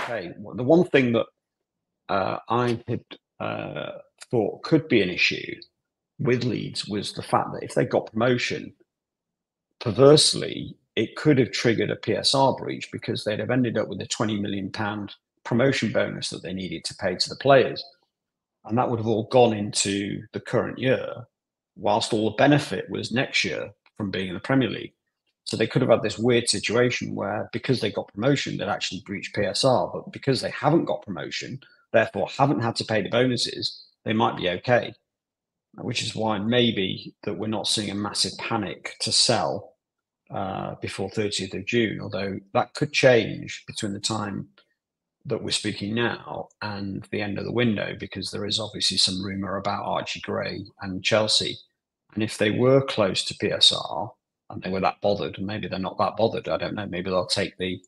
okay. The one thing that I had thought could be an issue with Leeds was the fact that if they got promotion, perversely, it could have triggered a PSR breach because they'd have ended up with a £20 million promotion bonus that they needed to pay to the players. And that would have all gone into the current year, whilst all the benefit was next year from being in the Premier League. So they could have had this weird situation where, because they got promotion, they'd actually breached PSR, but because they haven't got promotion, therefore haven't had to pay the bonuses, they might be okay. Which is why maybe that we're not seeing a massive panic to sell before 30th of June, although that could change between the time that we're speaking now and the end of the window, because there is obviously some rumour about Archie Gray and Chelsea. And if they were close to PSR and they were that bothered, and maybe they're not that bothered, I don't know, maybe they'll take the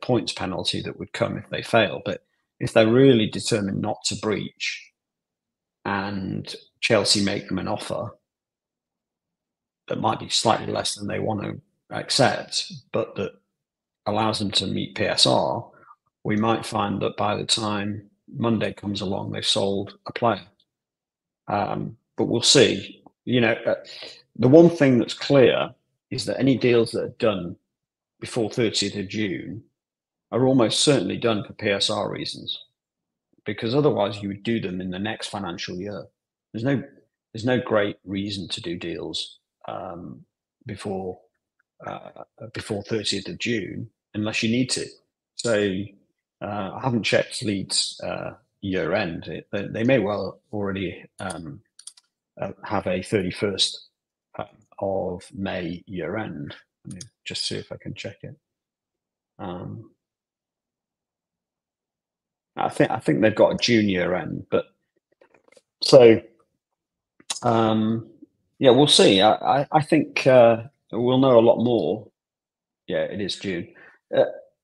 points penalty that would come if they fail. But if they're really determined not to breach and Chelsea make them an offer that might be slightly less than they want to accept, but that allows them to meet PSR, we might find that by the time Monday comes along, they've sold a player. But we'll see. The one thing that's clear is that any deals that are done before 30th of June are almost certainly done for PSR reasons, because otherwise you would do them in the next financial year. There's no great reason to do deals before 30th of June unless you need to. So I haven't checked Leeds year end. They may well already have a 31st of May year end. Let me just see if I can check it. I think they've got a June year end, but so yeah, we'll see. I think we'll know a lot more. Yeah, it is June.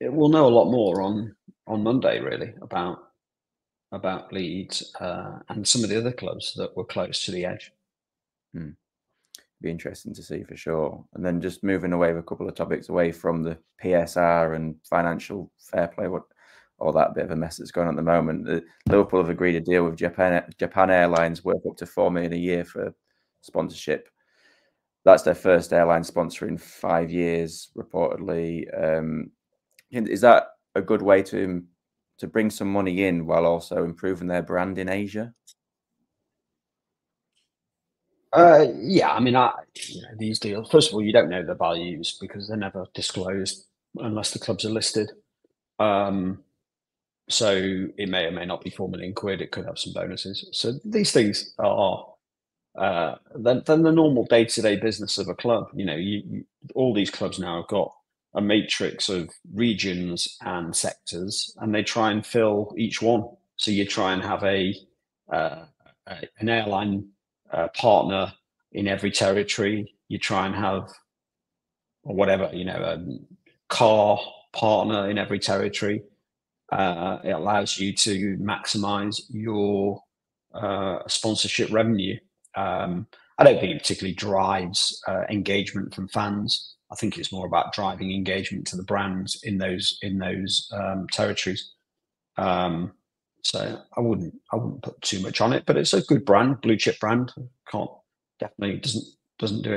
We'll know a lot more on Monday, really, about Leeds and some of the other clubs that were close to the edge. Be interesting to see for sure. And then just moving away with a couple of topics away from the PSR and financial fair play, all that bit of a mess that's going on at the moment. Liverpool have agreed a deal with Japan Airlines worth up to $4 million a year for sponsorship. That's their first airline sponsor in 5 years, reportedly. Is that a good way to bring some money in while also improving their brand in Asia? Yeah, I mean, these deals, first of all, you don't know the values because they're never disclosed unless the clubs are listed. So it may or may not be £4 million. It could have some bonuses. So these things are than the normal day-to-day business of a club. All these clubs now have got a matrix of regions and sectors, and they try and fill each one. So you try and have an airline partner in every territory. You try and have, or whatever, a car partner in every territory. It allows you to maximize your sponsorship revenue. I don't think it particularly drives engagement from fans. I think it's more about driving engagement to the brands in those territories. So I wouldn't put too much on it, but it's a good brand, blue chip brand. Definitely doesn't do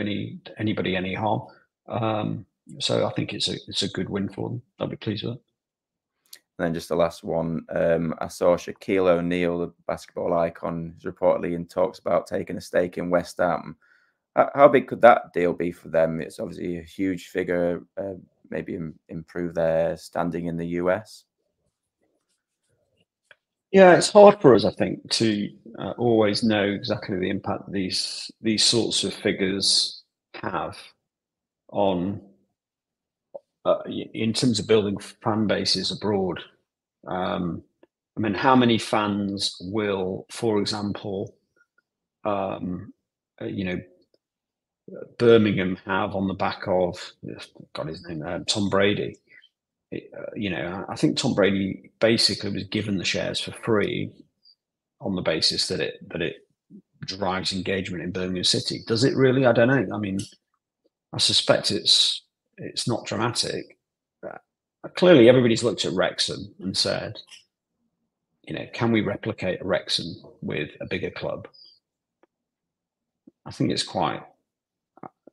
anybody any harm. So I think it's a good win for them. I'll be pleased with it. And then just the last one, I saw Shaquille O'Neal, the basketball icon, is reportedly in talks about taking a stake in West Ham. How big could that deal be for them? It's obviously a huge figure, maybe improve their standing in the US. Yeah, it's hard for us, I think, to always know exactly the impact these sorts of figures have on in terms of building fan bases abroad. I mean, how many fans will, for example, Birmingham have on the back of, got his name, Tom Brady? I think Tom Brady basically was given the shares for free on the basis that it drives engagement in Birmingham City. Does it really? I don't know. I mean, I suspect it's not dramatic. clearly everybody's looked at Wrexham and said, can we replicate Wrexham with a bigger club? I think it's quite,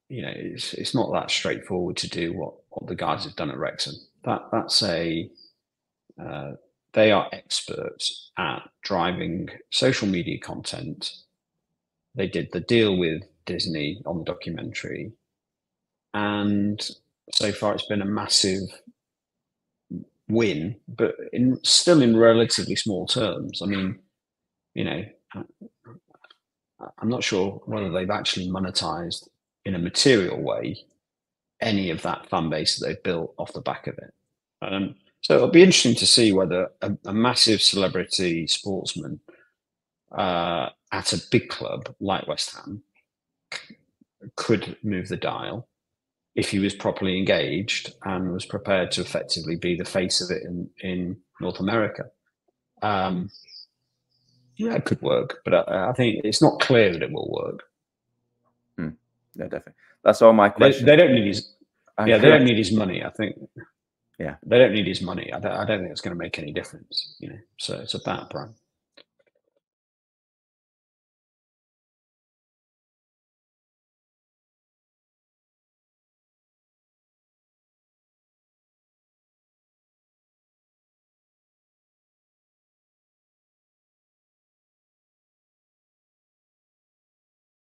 it's not that straightforward to do what the guys have done at Wrexham. They are experts at driving social media content. They did the deal with Disney on the documentary, and so far it's been a massive win, but still in relatively small terms. I mean, I'm not sure whether they've actually monetized in a material way any of that fan base that they've built off the back of it. So it'll be interesting to see whether a massive celebrity sportsman at a big club like West Ham could move the dial if he was properly engaged and was prepared to effectively be the face of it in North America. Yeah, it could work, but I think it's not clear that it will work. Yeah, definitely. That's all my questions. They don't need his. They don't need his money. I think. Yeah, they don't need his money. I don't think it's going to make any difference. So it's a bad brand.